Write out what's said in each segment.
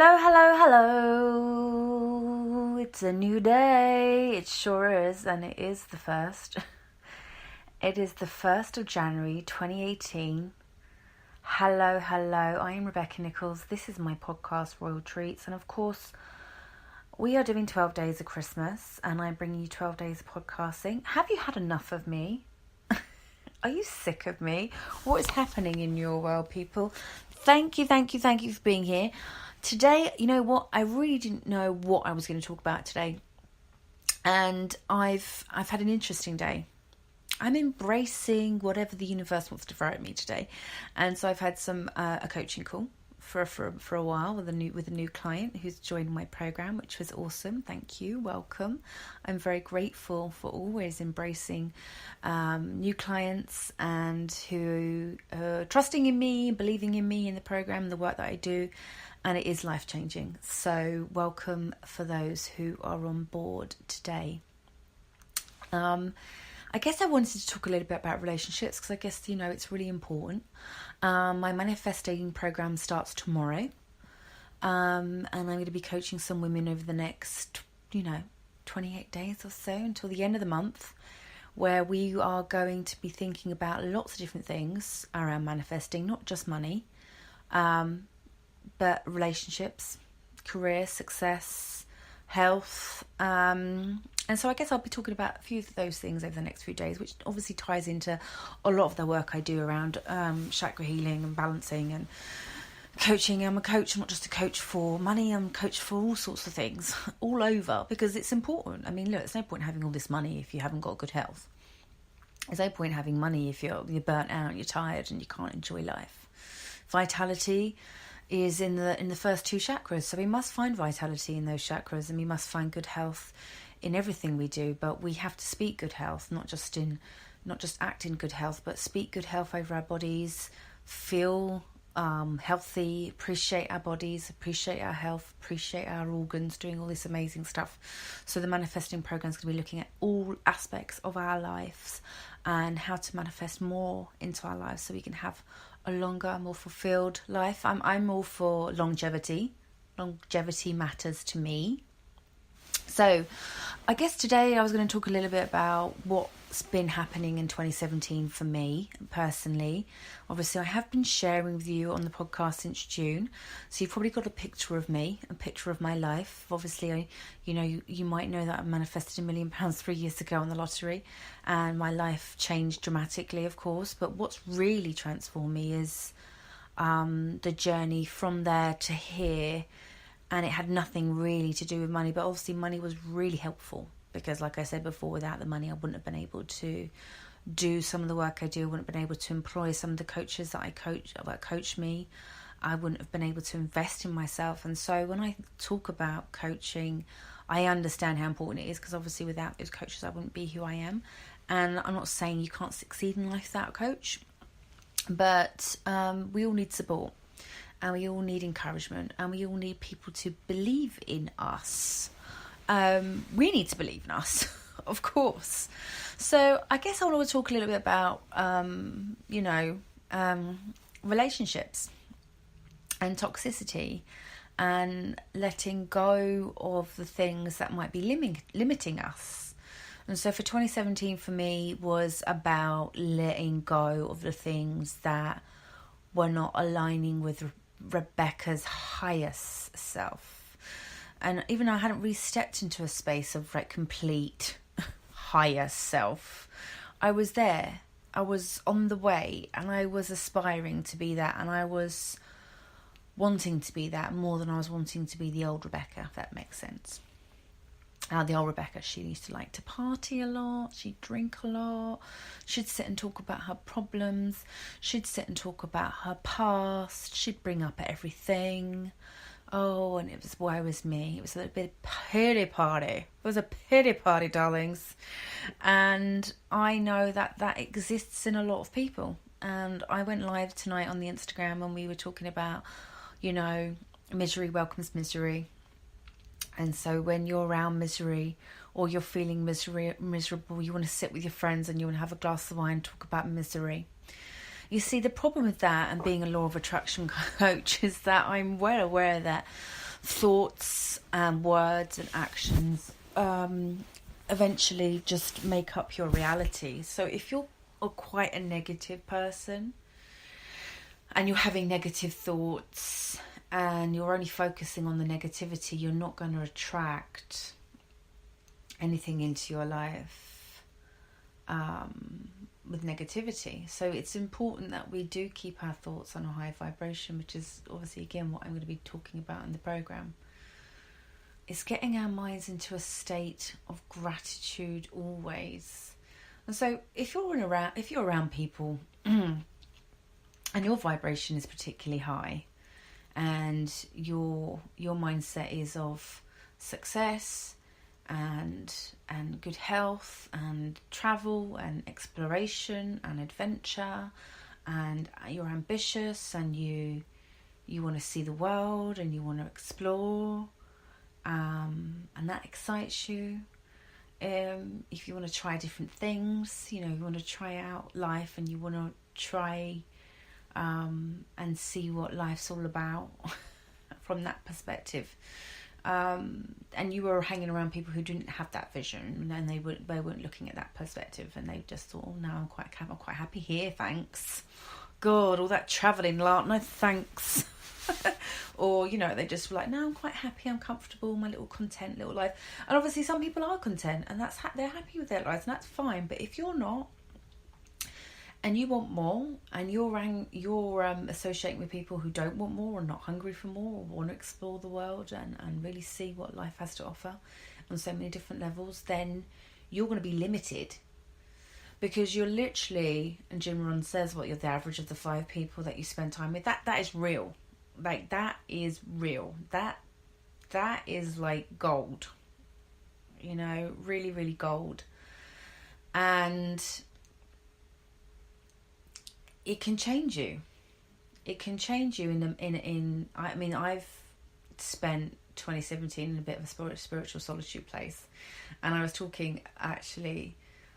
Hello, hello, hello. It's a new day. It sure is, and it is the first. It is the 1st of January 2018. Hello, hello. I am Rebecca Nichols. This is my podcast, Royal Treats, and of course, we are doing 12 days of Christmas, and I'm bringing you 12 days of podcasting. Have you had enough of me? Are you sick of me? What is happening in your world, people? Thank you for being here. Today, you know what? I really didn't know what I was going to talk about today. And I've had an interesting day. I'm embracing whatever the universe wants to throw at me today. And so I've had a coaching call for a while with a new client who's joined my program, which was awesome. Thank you. Welcome. I'm very grateful for always embracing new clients and who are trusting in me, believing in me, in the program, the work that I do. And it is life-changing. So welcome for those who are on board today. I guess I wanted to talk a little bit about relationships because I guess, it's really important. My manifesting program starts tomorrow. And I'm going to be coaching some women over the next, 28 days or so until the end of the month, where we are going to be thinking about lots of different things around manifesting, not just money, but relationships, career, success, health. And so I guess I'll be talking about a few of those things over the next few days, which obviously ties into a lot of the work I do around chakra healing and balancing and coaching. I'm a coach, I'm not just a coach for money, I'm a coach for all sorts of things, all over, because it's important. I mean, look, there's no point in having all this money if you haven't got good health. There's no point in having money if you're burnt out, you're tired and you can't enjoy life. Vitality is in the first two chakras, so we must find vitality in those chakras, and we must find good health in everything we do. But we have to speak good health, not just act in good health, but speak good health over our bodies, feel healthy, appreciate our bodies, appreciate our health, appreciate our organs, doing all this amazing stuff. So the manifesting program is going to be looking at all aspects of our lives and how to manifest more into our lives so we can have a longer, more fulfilled life. I'm all for longevity. Longevity matters to me. So I guess today I was going to talk a little bit about what's been happening in 2017 for me personally. Obviously, I have been sharing with you on the podcast since June, so you've probably got a picture of me, a picture of my life. Obviously, you might know that I manifested £1 million 3 years ago on the lottery, and my life changed dramatically, of course. But what's really transformed me is the journey from there to here. And it had nothing really to do with money, but obviously money was really helpful because, like I said before, without the money, I wouldn't have been able to do some of the work I do. I wouldn't have been able to employ some of the coaches that coach me. I wouldn't have been able to invest in myself. And so when I talk about coaching, I understand how important it is because obviously without those coaches, I wouldn't be who I am. And I'm not saying you can't succeed in life without a coach, but we all need support. And we all need encouragement, and we all need people to believe in us. We need to believe in us, of course. So I guess I want to talk a little bit about, relationships and toxicity and letting go of the things that might be limiting us. And so for 2017 for me was about letting go of the things that were not aligning with Rebecca's highest self. And even though I hadn't really stepped into a space of complete higher self, I was there. I was on the way, and I was aspiring to be that, and I was wanting to be that more than I was wanting to be the old Rebecca, if that makes sense. The old Rebecca, she used to like to party a lot, she'd drink a lot, she'd sit and talk about her problems, she'd sit and talk about her past, she'd bring up everything. Oh, and it was, woe was me. It was a bit of pity party. It was a pity party, darlings. And I know that exists in a lot of people. And I went live tonight on the Instagram and we were talking about, misery welcomes misery. And so when you're around misery or you're feeling miserable, you want to sit with your friends and you want to have a glass of wine and talk about misery. You see, the problem with that and being a law of attraction coach is that I'm well aware that thoughts and words and actions eventually just make up your reality. So if you're quite a negative person and you're having negative thoughts and you're only focusing on the negativity, you're not going to attract anything into your life with negativity. So it's important that we do keep our thoughts on a high vibration, which is obviously again what I'm going to be talking about in the program. It's getting our minds into a state of gratitude always. And so if you're around people and your vibration is particularly high and your mindset is of success and good health and travel and exploration and adventure, and you're ambitious and you want to see the world and you want to explore, and that excites you. If you want to try different things, you want to try out life and you want to try and see what life's all about from that perspective. And you were hanging around people who didn't have that vision, and they weren't looking at that perspective, and they just thought, oh, no, I'm quite happy here, thanks. God, all that travelling, no thanks. Or they just were like, no, I'm quite happy, I'm comfortable, my little content little life. And obviously some people are content, and they're happy with their lives, and that's fine. But if you're not, and you want more, and you're associating with people who don't want more, or not hungry for more, or want to explore the world and really see what life has to offer on so many different levels, then you're going to be limited. Because you're literally, and Jim Rohn says, you're the average of the 5 people that you spend time with. That is real. Like, that is real. That is like gold. Really, really gold. And it can change you. It can change you I've spent 2017 in a bit of a spiritual solitude place, and I was talking actually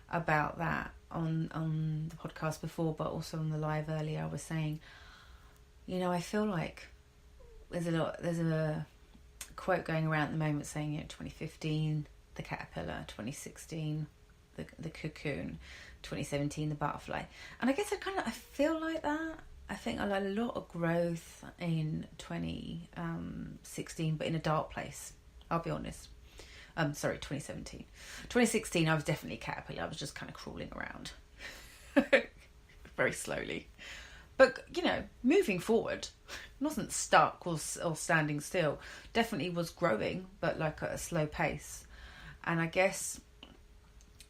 about that on the podcast before, but also on the live earlier. I was saying, I feel like there's a quote going around at the moment saying, 2015 the caterpillar, 2016 the cocoon, 2017 the butterfly. And I guess I feel like that. I think I had a lot of growth in 2016, but in a dark place, I'll be honest. 2017. 2016 I was definitely a caterpillar. I was just kind of crawling around very slowly, but moving forward, wasn't stuck or standing still. Definitely was growing, but like at a slow pace. And I guess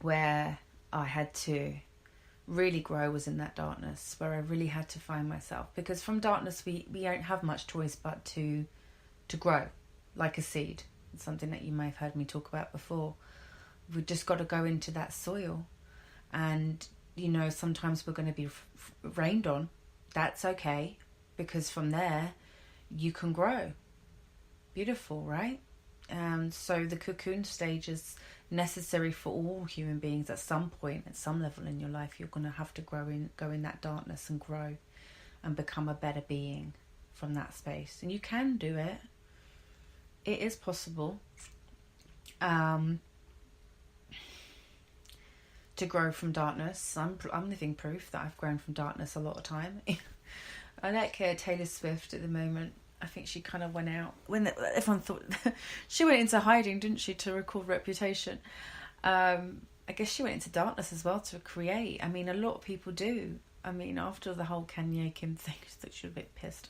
where I had to really grow was in that darkness, where I really had to find myself, because from darkness we don't have much choice but to grow like a seed. It's something that you may have heard me talk about before. We've just got to go into that soil, and sometimes we're going to be rained on. That's okay, because from there you can grow. Beautiful, right? So the cocoon stage is necessary for all human beings. At some point, at some level in your life, you're going to have to go in that darkness and grow and become a better being from that space. And you can do it. It is possible to grow from darkness. I'm living proof that I've grown from darkness a lot of time. I like Taylor Swift at the moment. I think she kind of went out when everyone thought she went into hiding, didn't she, to record Reputation. I guess she went into darkness as well to create. A lot of people do. After the whole Kanye Kim thing, I thought she was a bit pissed.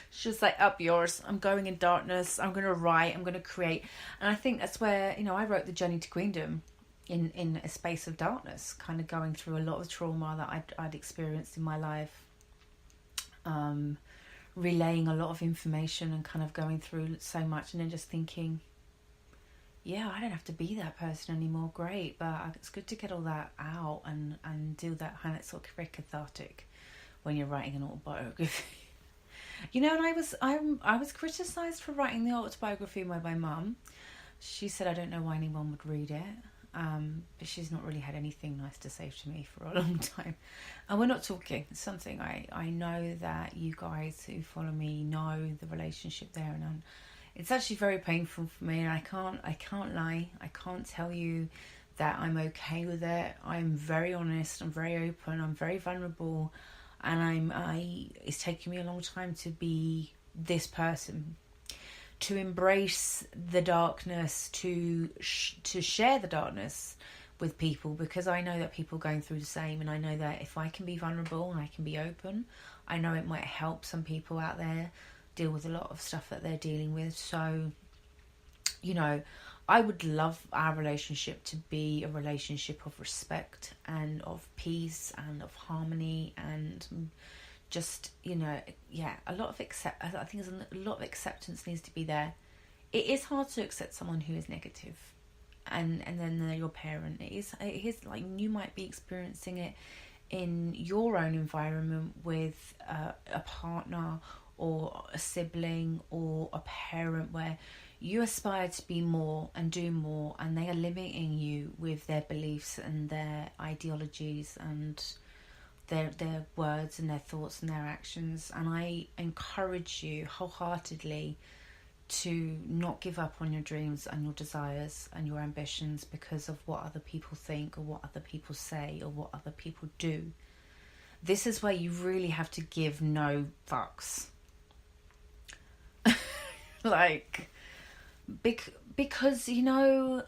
She was like, up yours, I'm going in darkness, I'm going to write, I'm going to create. And I think that's where, I wrote The Journey to Queendom in a space of darkness, kind of going through a lot of trauma that I'd experienced in my life, relaying a lot of information and kind of going through so much, and then just thinking, yeah, I don't have to be that person anymore, great, but it's good to get all that out and do that, and it's sort of very cathartic when you're writing an autobiography. And I was criticised for writing the autobiography by my mum. She said I don't know why anyone would read it, but she's not really had anything nice to say to me for a long time. And we're not talking. It's something I know that you guys who follow me know the relationship there, and It's actually very painful for me, and I can't lie. I can't tell you that I'm okay with it. I'm very honest, I'm very open, I'm very vulnerable, and it's taken me a long time to be this person, to embrace the darkness, to share the darkness with people, because I know that people are going through the same, and I know that if I can be vulnerable and I can be open, I know it might help some people out there deal with a lot of stuff that they're dealing with. So, you know, I would love our relationship to be a relationship of respect and of peace and of harmony, and just, you know, yeah, a lot of I think there's a lot of acceptance needs to be there. It is hard to accept someone who is negative, and then they're your parent. It is like, you might be experiencing it in your own environment with a partner or a sibling or a parent, where you aspire to be more and do more, and they are limiting you with their beliefs and their ideologies and their words and their thoughts and their actions. And I encourage you wholeheartedly to not give up on your dreams and your desires and your ambitions because of what other people think or what other people say or what other people do. This is where you really have to give no fucks. Like, because, you know,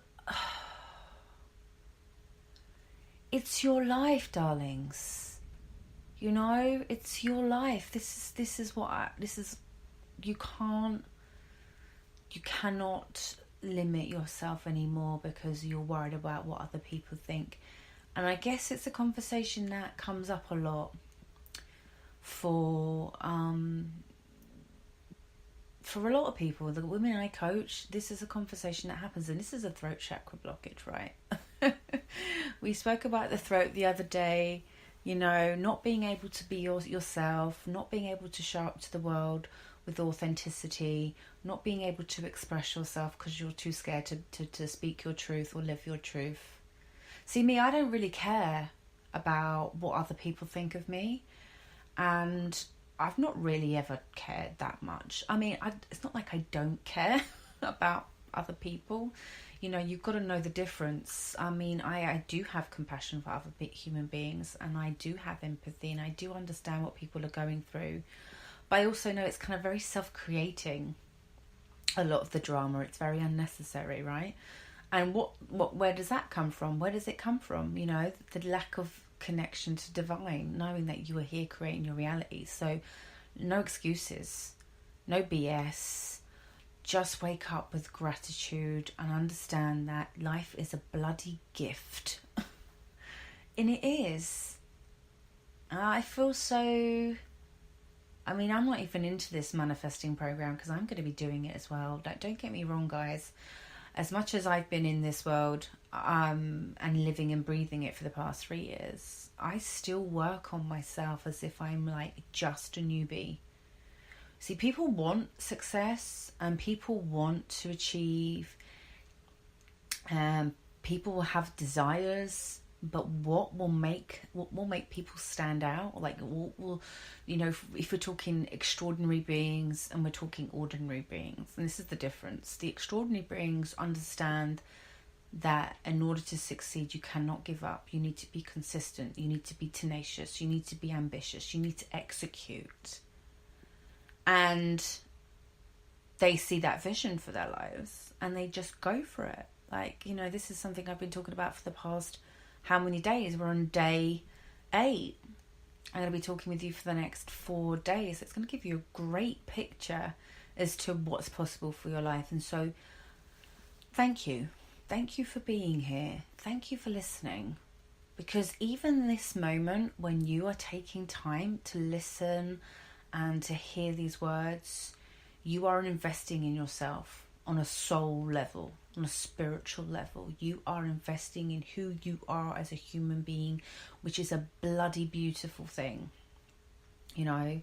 it's your life, darlings. You know, it's your life. You cannot limit yourself anymore because you're worried about what other people think. And I guess it's a conversation that comes up a lot for a lot of people, the women I coach. This is a conversation that happens, and this is a throat chakra blockage, right? We spoke about the throat the other day, you know, not being able to be yourself, not being able to show up to the world with authenticity, not being able to express yourself because you're too scared to speak your truth or live your truth. See, me, I don't really care about what other people think of me, and I've not really ever cared that much. I mean, it's not like I don't care about other people. You know, you've got to know the difference. I mean, I do have compassion for other human beings, and I do have empathy, and I do understand what people are going through. But I also know it's kind of very self-creating, a lot of the drama. It's very unnecessary, right? And where does that come from? Where does it come from? You know, the lack of connection to divine, knowing that you are here creating your reality. So no excuses, no BS. Just wake up with gratitude and understand that life is a bloody gift. And it is. I feel so... I mean, I'm not even into this manifesting program because I'm going to be doing it as well. Don't get me wrong, guys. As much as I've been in this world and living and breathing it for the past 3 years, I still work on myself as if I'm like just a newbie. See, people want success and people want to achieve. People will have desires, but what will make people stand out? Like, will you know, if we're talking extraordinary beings and we're talking ordinary beings, and this is the difference. The extraordinary beings understand that in order to succeed, you cannot give up. You need to be consistent. You need to be tenacious. You need to be ambitious. You need to execute. And they see that vision for their lives and they just go for it. Like, you know, this is something I've been talking about for the past how many days? We're on day 8. I'm going to be talking with you for the next 4 days. It's going to give you a great picture as to what's possible for your life. And so thank you. Thank you for being here. Thank you for listening. Because even this moment when you are taking time to listen and to hear these words, you are investing in yourself on a soul level, on a spiritual level. You are investing in who you are as a human being, which is a bloody beautiful thing. You know,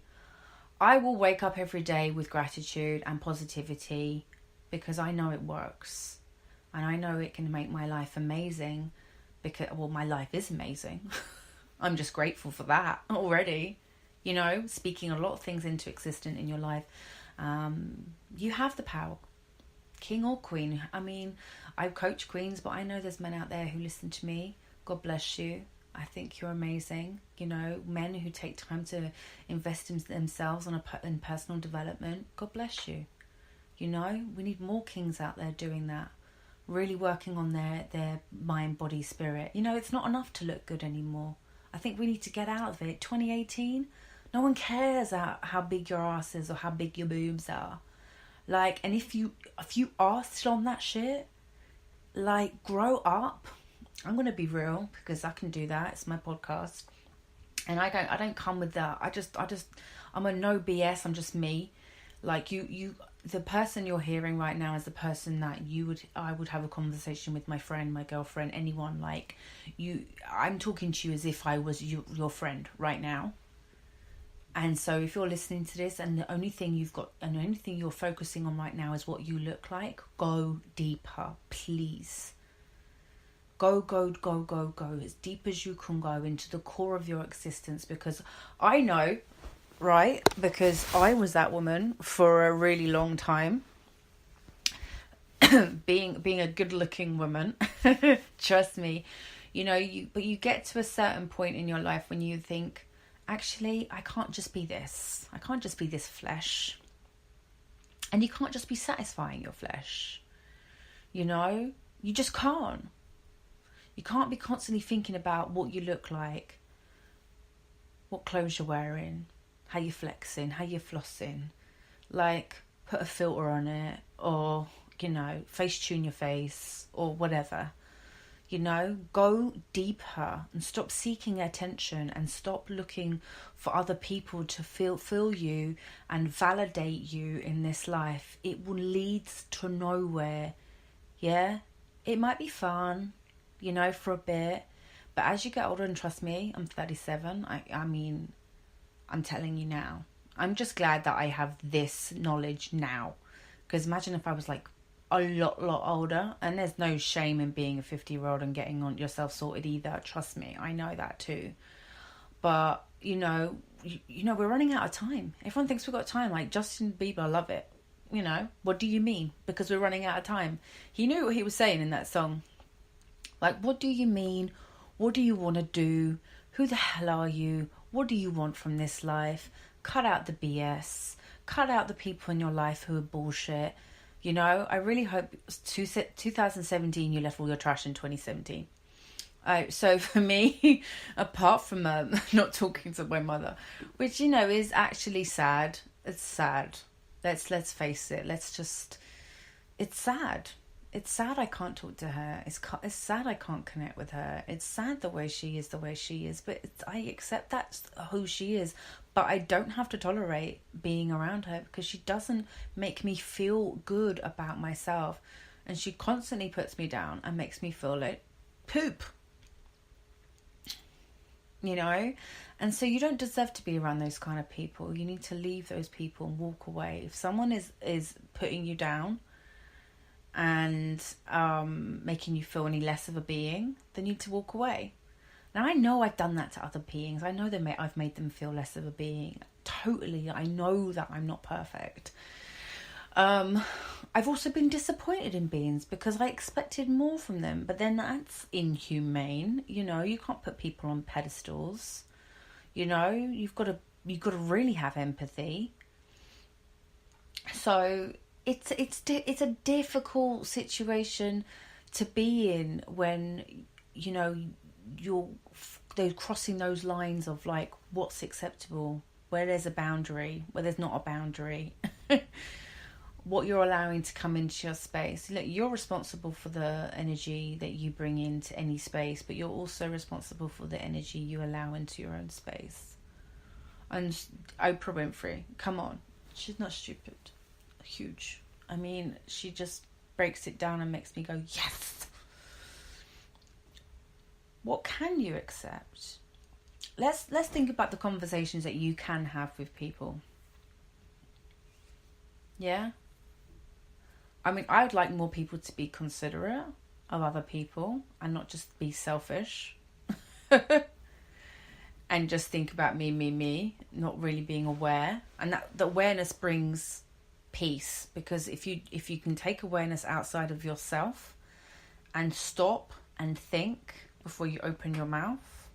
I will wake up every day with gratitude and positivity because I know it works. And I know it can make my life amazing because, well, my life is amazing. I'm just grateful for that already. You know, speaking a lot of things into existence in your life. You have the power. king or queen. I mean, I coach queens, but I know there's men out there who listen to me. God bless you. I think you're amazing. You know, men who take time to invest in themselves in personal development. God bless you. You know, we need more kings out there doing that. Really working on their mind, body, spirit. You know, it's not enough to look good anymore. I think we need to get out of it. 2018, no one cares how big your ass is or how big your boobs are. Like, and if you are still on that shit, like, grow up. I'm gonna be real because I can do that. It's my podcast, and I don't come with that. I'm a no BS. I'm just me. Like the person you're hearing right now is the person that I would have a conversation with, my friend, my girlfriend, anyone. Like I'm talking to you as if I was your friend right now. And so if you're listening to this and the only thing you're focusing on right now is what you look like, go deeper, please. Go as deep as you can go into the core of your existence, because I know, right? Because I was that woman for a really long time. being a good-looking woman, trust me, you know, but you get to a certain point in your life when you think, actually, I can't just be this. I can't just be this flesh. And you can't just be satisfying your flesh. You know, you just can't. You can't be constantly thinking about what you look like, what clothes you're wearing, how you're flexing, how you're flossing. Like, put a filter on it, or, you know, face tune your face, or whatever. You know, go deeper and stop seeking attention and stop looking for other people to fill you and validate you in this life. It will lead to nowhere. Yeah, it might be fun, you know, for a bit, but as you get older, and trust me, I'm 37. I mean, I'm telling you now. I'm just glad that I have this knowledge now, because imagine if I was like a lot older. And there's no shame in being a 50-year-old and getting on yourself sorted either. Trust me, I know that too. But you know, we're running out of time. Everyone thinks we've got time. Like Justin Bieber, I love it. You know, what do you mean? Because we're running out of time. He knew what he was saying in that song. Like, what do you mean? What do you want to do? Who the hell are you? What do you want from this life? Cut out the BS. Cut out the people in your life who are bullshit. You know, I really hope 2017 you left all your trash in 2017. So for me, apart from not talking to my mother, which, you know, is actually sad. It's sad. Let's face it. It's sad. It's sad I can't talk to her. It's sad I can't connect with her. It's sad the way she is. But I accept that's who she is. But I don't have to tolerate being around her, because she doesn't make me feel good about myself. And she constantly puts me down and makes me feel like poop. You know? And so you don't deserve to be around those kind of people. You need to leave those people and walk away. If someone is putting you down and making you feel any less of a being, then you need to walk away. Now, I know I've done that to other beings. I know I've made them feel less of a being. Totally. I know that I'm not perfect. I've also been disappointed in beings because I expected more from them. But then that's inhumane. You know, you can't put people on pedestals. You know, you've got to really have empathy. So it's a difficult situation to be in when, you know, they're crossing those lines of like what's acceptable, where there's a boundary, where there's not a boundary, what you're allowing to come into your space. Look, you're responsible for the energy that you bring into any space, but you're also responsible for the energy you allow into your own space. And Oprah Winfrey, come on, she's not stupid. Huge. I mean, she just breaks it down and makes me go, yes. What can you accept? Let's think about the conversations that you can have with people. Yeah? I mean, I'd like more people to be considerate of other people and not just be selfish. And just think about me, not really being aware. And that the awareness brings peace, because if you can take awareness outside of yourself and stop and think before you open your mouth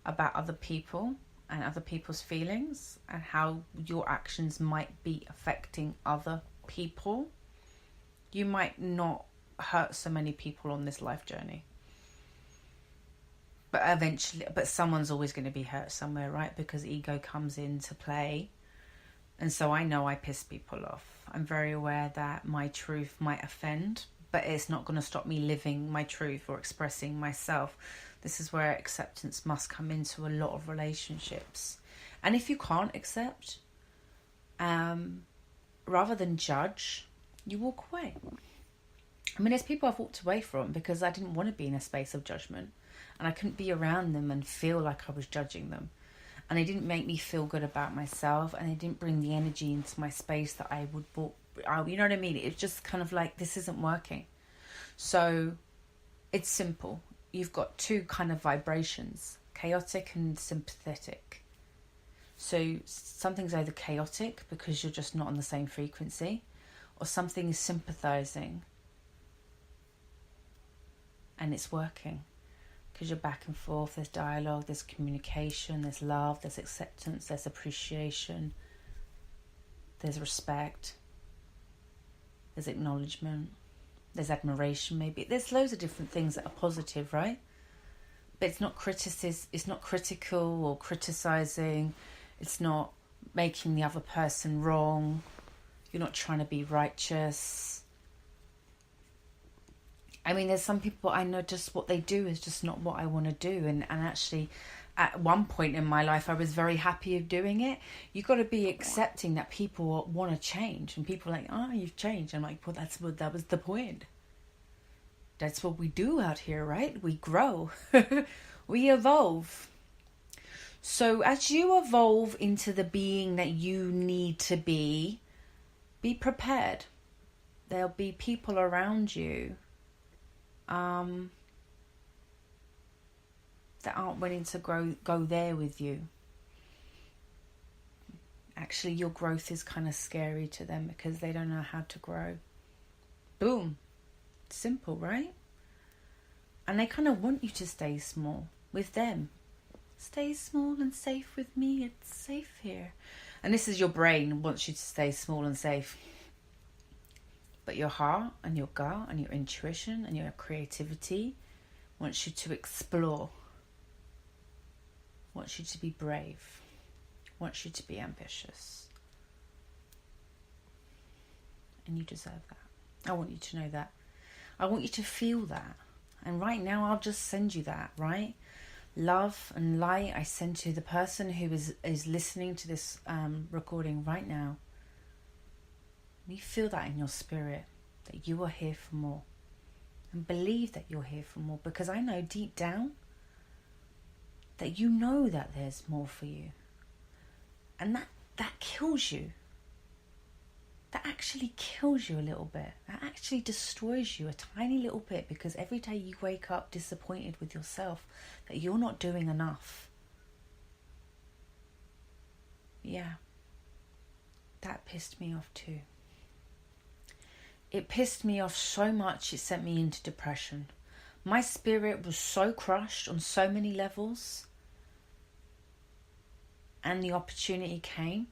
about other people and other people's feelings and how your actions might be affecting other people, you might not hurt so many people on this life journey. But eventually, someone's always going to be hurt somewhere, right? Because ego comes into play. And so I know I piss people off. I'm very aware that my truth might offend, but it's not going to stop me living my truth or expressing myself. This is where acceptance must come into a lot of relationships. And if you can't accept, rather than judge, you walk away. I mean, there's people I've walked away from because I didn't want to be in a space of judgment. And I couldn't be around them and feel like I was judging them. And they didn't make me feel good about myself. And they didn't bring the energy into my space that I would... You know what I mean? It's just kind of like, this isn't working. So it's simple. You've got two kind of vibrations, chaotic and sympathetic. So something's either chaotic because you're just not on the same frequency, or something is sympathizing and it's working. Because you're back and forth, there's dialogue, there's communication, there's love, there's acceptance, there's appreciation, there's respect, there's acknowledgement, there's admiration maybe. There's loads of different things that are positive, right? But it's not it's not critical or criticizing, it's not making the other person wrong, you're not trying to be righteous. I mean, there's some people I know just what they do is just not what I want to do. And actually, at one point in my life, I was very happy of doing it. You've got to be accepting that people want to change. And people are like, oh, you've changed. I'm like, well, that was the point. That's what we do out here, right? We grow. We evolve. So as you evolve into the being that you need to be prepared. There'll be people around you that aren't willing to go there with you. Actually, your growth is kind of scary to them because they don't know how to grow. Boom. Simple, right? And they kind of want you to stay small with them. Stay small and safe with me. It's safe here. And this is your brain wants you to stay small and safe. But your heart and your gut and your intuition and your creativity wants you to explore. Wants you to be brave. Wants you to be ambitious. And you deserve that. I want you to know that. I want you to feel that. And right now I'll just send you that, right? Love and light I send to the person who is listening to this recording right now. You feel that in your spirit, that you are here for more. And believe that you're here for more, because I know deep down that you know that there's more for you. And that kills you. That actually kills you a little bit. That actually destroys you a tiny little bit, because every day you wake up disappointed with yourself that you're not doing enough. Yeah. That pissed me off too. It pissed me off so much it sent me into depression. My spirit was so crushed on so many levels. And the opportunity came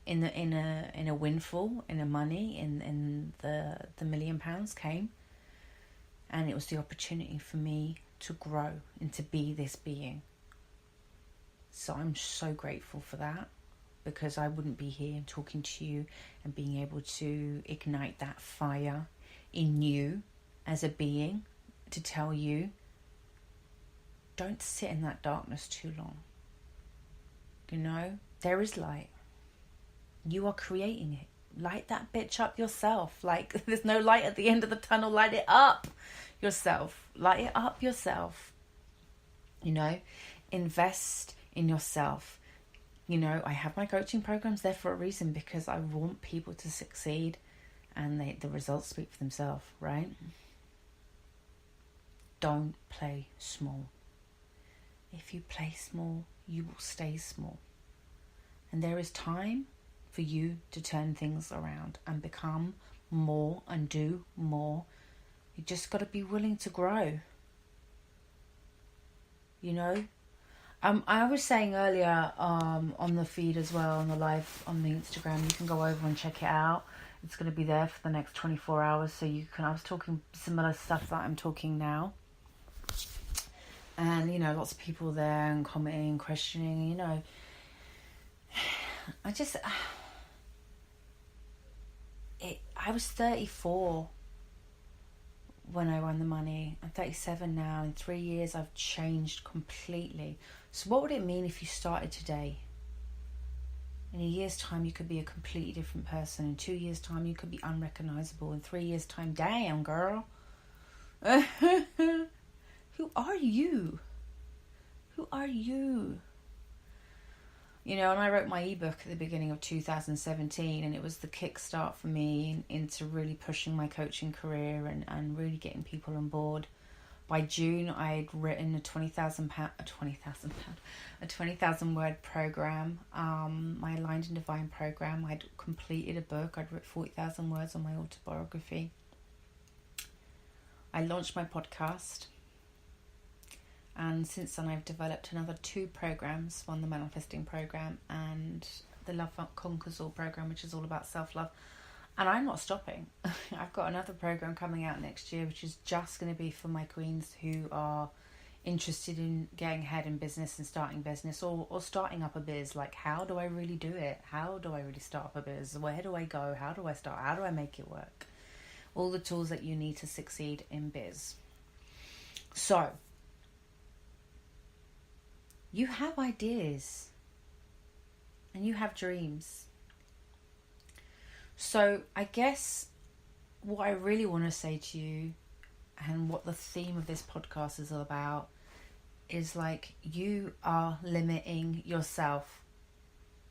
in a windfall, in the money, in the £1 million came. And it was the opportunity for me to grow and to be this being. So I'm so grateful for that. Because I wouldn't be here talking to you and being able to ignite that fire in you as a being to tell you, don't sit in that darkness too long. You know, there is light. You are creating it. Light that bitch up yourself. Like, there's no light at the end of the tunnel. Light it up yourself. Light it up yourself. You know, invest in yourself. You know, I have my coaching programs there for a reason, because I want people to succeed and the results speak for themselves, right? Don't play small. If you play small, you will stay small. And there is time for you to turn things around and become more and do more. You just got to be willing to grow. You know? I was saying earlier on the feed as well, on the live on the Instagram, you can go over and check it out. It's going to be there for the next 24 hours, so you can. I was talking similar stuff that I'm talking now. And, you know, lots of people there and commenting, questioning, you know. I was 34 when I won the money. I'm 37 now. In 3 years, I've changed completely. So what would it mean if you started today? In a year's time, you could be a completely different person. In 2 years' time, you could be unrecognizable. In 3 years' time, damn, girl. Who are you? Who are you? You know, and I wrote my ebook at the beginning of 2017, and it was the kickstart for me into really pushing my coaching career and really getting people on board. By June, I'd written a 20,000 word program, my Aligned and Divine program. I'd completed a book. I'd written 40,000 words on my autobiography. I launched my podcast. And since then, I've developed another 2 programs, one the Manifesting program and the Love Conquers All program, which is all about self-love. And I'm not stopping. I've got another program coming out next year, which is just going to be for my queens who are interested in getting ahead in business and starting business or starting up a biz. Like, how do I really do it? How do I really start up a biz? Where do I go? How do I start? How do I make it work? All the tools that you need to succeed in biz. So, you have ideas and you have dreams. So I guess what I really want to say to you, and what the theme of this podcast is all about, is like, you are limiting yourself,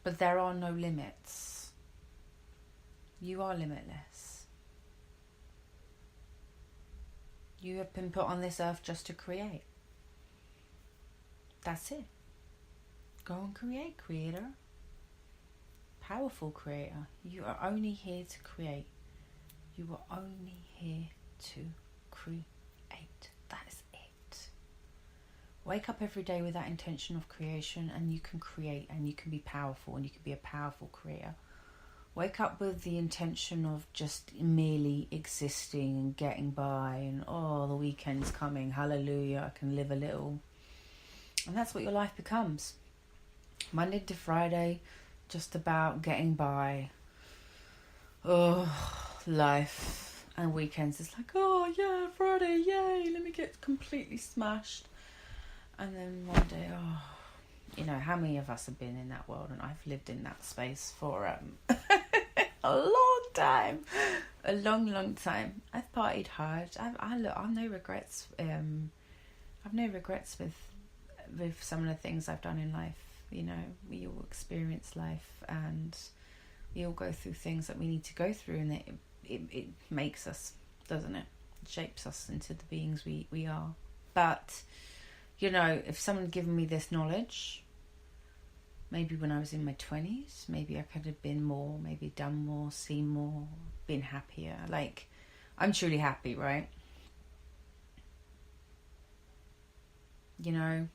but there are no limits. You are limitless. You have been put on this earth just to create. That's it. Go and create, creator. Powerful creator. You are only here to create. You are only here to create. That is it. Wake up every day with that intention of creation, and you can create, and you can be powerful, and you can be a powerful creator. Wake up with the intention of just merely existing and getting by, and the weekend's coming, hallelujah, I can live a little. And that's what your life becomes. Monday to Friday, just about getting by. Life. And weekends, it's like, yeah, Friday, yay, let me get completely smashed. And then one day, you know, how many of us have been in that world? And I've lived in that space for a long time. A long time. I've partied hard. I've no regrets. I've no regrets with some of the things I've done in life. You know, we all experience life, and we all go through things that we need to go through, and it makes us, doesn't it? It shapes us into the beings we are. But, you know, if someone had given me this knowledge, maybe when I was in my 20s, maybe I could have been more, maybe done more, seen more, been happier. Like, I'm truly happy, right? You know,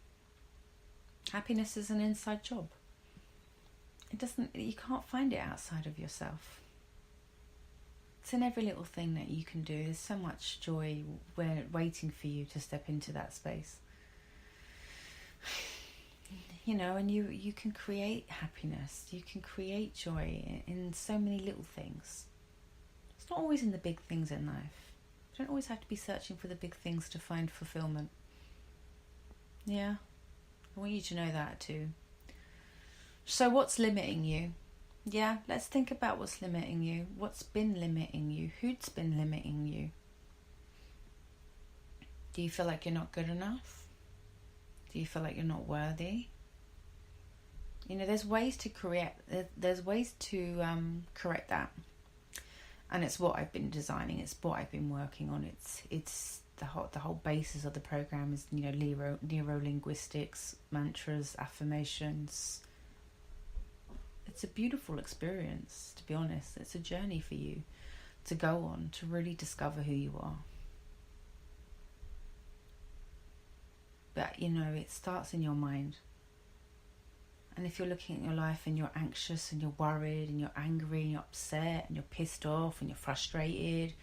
happiness is an inside job. You can't find it outside of yourself. It's in every little thing that you can do. There's so much joy waiting for you to step into that space. You know, and you can create happiness. You can create joy in so many little things. It's not always in the big things in life. You don't always have to be searching for the big things to find fulfillment. Yeah, I want you to know that too. So what's limiting you? Yeah, let's think about what's limiting you. What's been limiting you? Who's been limiting you? Do you feel like you're not good enough? Do you feel like you're not worthy? You know, there's ways to correct that. And it's what I've been designing. It's what I've been working on. It's the whole basis of the program is, you know, neuro-linguistics, mantras, affirmations, it's a beautiful experience, to be honest. It's a journey for you to go on, to really discover who you are. But, you know, it starts in your mind. And if you're looking at your life and you're anxious and you're worried and you're angry and you're upset and you're pissed off and you're frustrated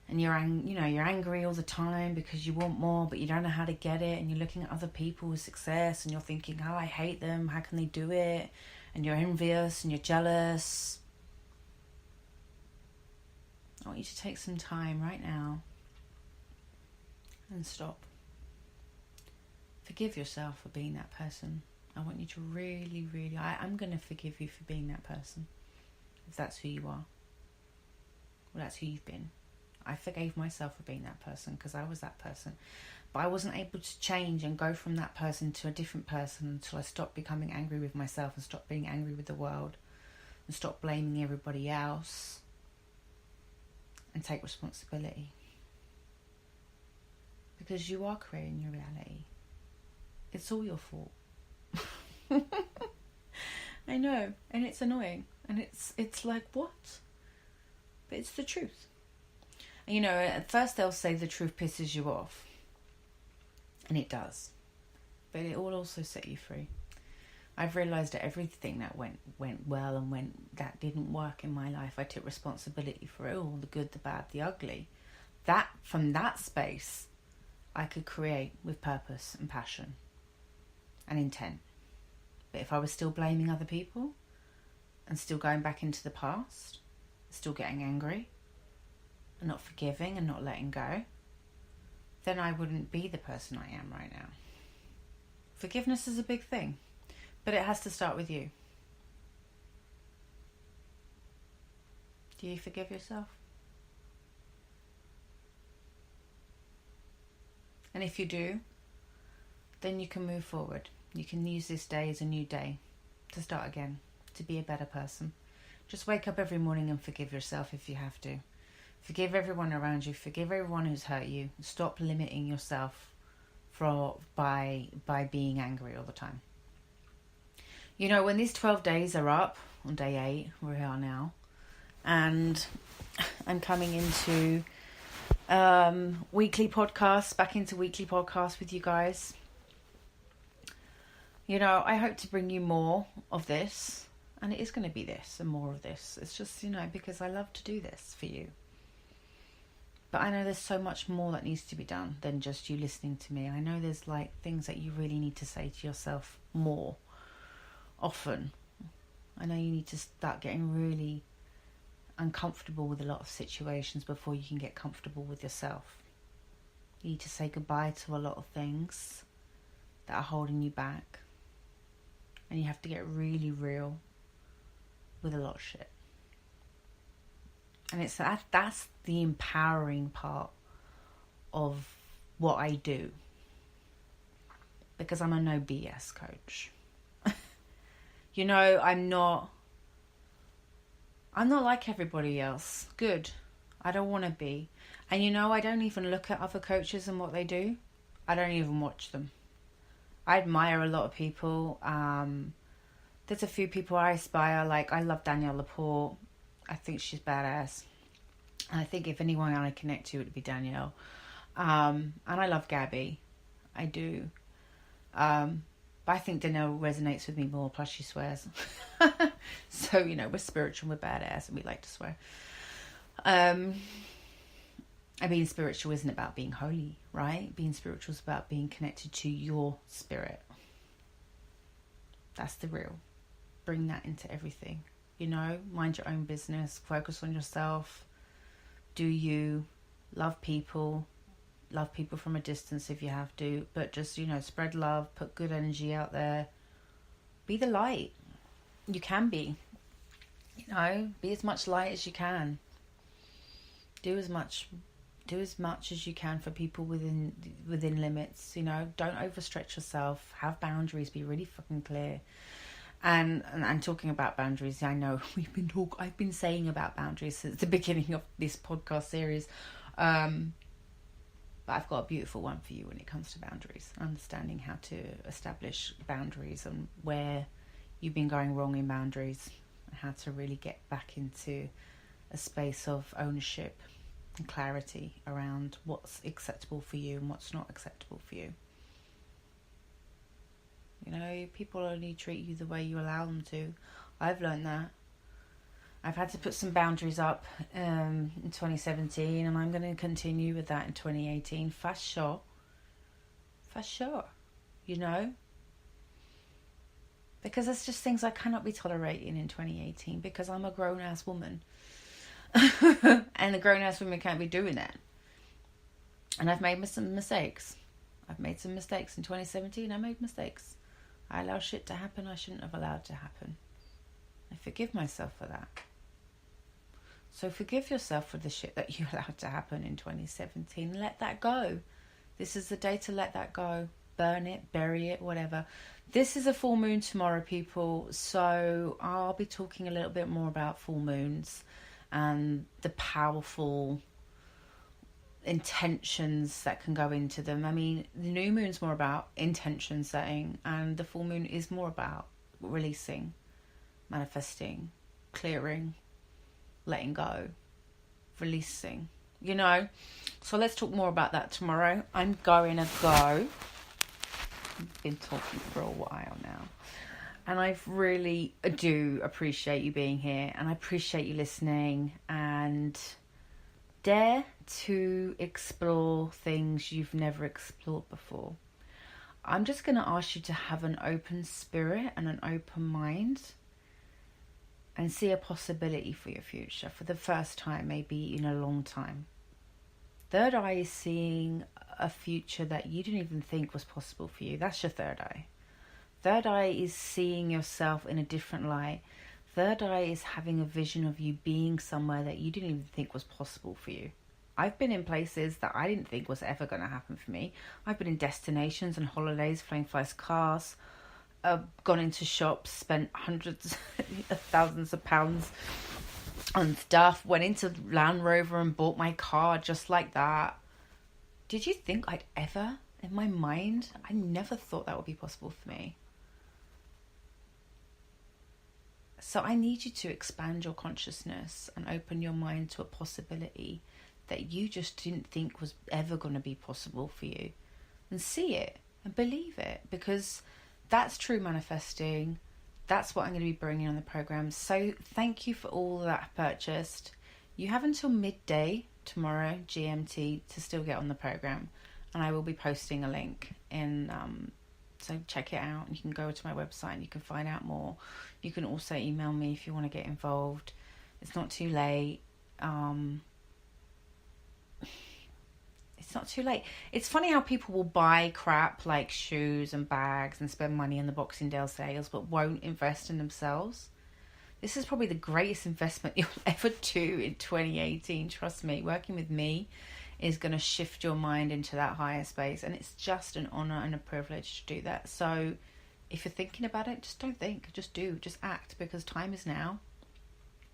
and you're angry all the time because you want more but you don't know how to get it, and you're looking at other people's success and you're thinking, oh, I hate them, how can they do it? And you're envious and you're jealous. I want you to take some time right now and stop. Forgive yourself for being that person. I want you to really, really... I'm going to forgive you for being that person. If that's who you are. Well, that's who you've been. I forgave myself for being that person because I was that person. But I wasn't able to change and go from that person to a different person until I stopped becoming angry with myself and stopped being angry with the world and stopped blaming everybody else and take responsibility. Because you are creating your reality. It's all your fault. I know, and it's annoying, and it's like, what? But it's the truth. And, you know, at first they'll say the truth pisses you off, and it does, but it will also set you free. I've realised that everything that went well and that didn't work in my life, I took responsibility for it all, the good, the bad, the ugly. That, from that space, I could create with purpose and passion and intent. But if I was still blaming other people and still going back into the past, still getting angry and not forgiving and not letting go, then I wouldn't be the person I am right now. Forgiveness is a big thing, but it has to start with you. Do you forgive yourself? And if you do, then you can move forward. You can use this day as a new day to start again, to be a better person. Just wake up every morning and forgive yourself if you have to. Forgive everyone around you. Forgive everyone who's hurt you. Stop limiting yourself by being angry all the time. You know, when these 12 days are up, on day 8, where we are now, and I'm coming into weekly podcasts, back into weekly podcasts with you guys. You know, I hope to bring you more of this, and it is going to be this and more of this. It's just, you know, because I love to do this for you. But I know there's so much more that needs to be done than just you listening to me. I know there's like things that you really need to say to yourself more often. I know you need to start getting really uncomfortable with a lot of situations before you can get comfortable with yourself. You need to say goodbye to a lot of things that are holding you back. And you have to get really real with a lot of shit. And it's that's the empowering part of what I do. Because I'm a no BS coach. You know, I'm not like everybody else. Good. I don't want to be. And you know, I don't even look at other coaches and what they do. I don't even watch them. I admire a lot of people. There's a few people I aspire. Like, I love Danielle Laporte. I think she's badass. And I think if anyone I connect to, it would be Danielle. And I love Gabby. I do. But I think Danielle resonates with me more. Plus, she swears. So, you know, we're spiritual, we're badass, and we like to swear. Being spiritual isn't about being holy, right? Being spiritual is about being connected to your spirit. That's the real. Bring that into everything. You know, mind your own business. Focus on yourself. Do you. Love people. Love people from a distance if you have to. But just, you know, spread love. Put good energy out there. Be the light. You can be. You know, be as much light as you can. Do as much as you can for people within limits. You know, don't overstretch yourself. Have boundaries. Be really fucking clear. And talking about boundaries, I know I've been saying about boundaries since the beginning of this podcast series. But I've got a beautiful one for you when it comes to boundaries. Understanding how to establish boundaries and where you've been going wrong in boundaries, and how to really get back into a space of ownership and clarity around what's acceptable for you and what's not acceptable for you. You know, people only treat you the way you allow them to. I've learned that. I've had to put some boundaries up in 2017, and I'm going to continue with that in 2018. For sure. You know? Because there's just things I cannot be tolerating in 2018 because I'm a grown-ass woman. And a grown-ass woman can't be doing that. And I've made some mistakes. I've made some mistakes in 2017. I made mistakes. I allowed shit to happen I shouldn't have allowed to happen. I forgive myself for that. So forgive yourself for the shit that you allowed to happen in 2017. Let that go. This is the day to let that go. Burn it, bury it, whatever. This is a full moon tomorrow, people. So I'll be talking a little bit more about full moons and the powerful intentions that can go into them. I mean, the new moon's more about intention setting, and the full moon is more about releasing, manifesting, clearing, letting go, releasing, you know. So let's talk more about that tomorrow. I'm going to go. I've been talking for a while now, and I really do appreciate you being here, and I appreciate you listening, and dare to explore things you've never explored before. I'm just going to ask you to have an open spirit and an open mind and see a possibility for your future for the first time, maybe in a long time. Third eye is seeing a future that you didn't even think was possible for you. That's your third eye. Third eye is seeing yourself in a different light. Third eye is having a vision of you being somewhere that you didn't even think was possible for you. I've been in places that I didn't think was ever going to happen for me. I've been in destinations and holidays, flying first class, gone into shops, spent hundreds of thousands of pounds on stuff, went into Land Rover and bought my car just like that. Did you think I'd ever, in my mind, I never thought that would be possible for me. So I need you to expand your consciousness and open your mind to a possibility that you just didn't think was ever going to be possible for you. And see it and believe it, because that's true manifesting. That's what I'm going to be bringing on the program. So thank you for all that I've purchased. You have until midday tomorrow, GMT, to still get on the program. And I will be posting a link in... So check it out. You can go to my website and you can find out more. You can also email me if you want to get involved. It's not too late. It's not too late. It's funny how people will buy crap like shoes and bags and spend money on the Boxing Day sales but won't invest in themselves. This is probably the greatest investment you'll ever do in 2018. Trust me, working with me is going to shift your mind into that higher space, and it's just an honor and a privilege to do that. So if you're thinking about it, just don't think, just do, just act, because time is now,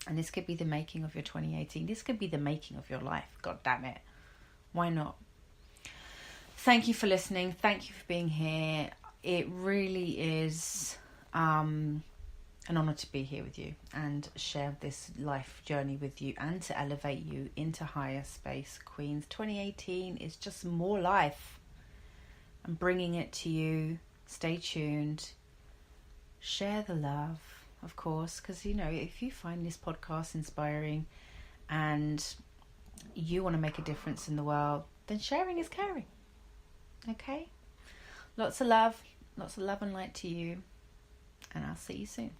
and this could be the making of your 2018. This could be the making of your life. God damn it, why not? Thank you for listening. Thank you for being here. It really is an honor to be here with you and share this life journey with you and to elevate you into higher space, Queens. 2018 is just more life. I'm bringing it to you. Stay tuned. Share the love, of course, because, you know, if you find this podcast inspiring and you want to make a difference in the world, then sharing is caring. Okay? Lots of love and light to you, and I'll see you soon.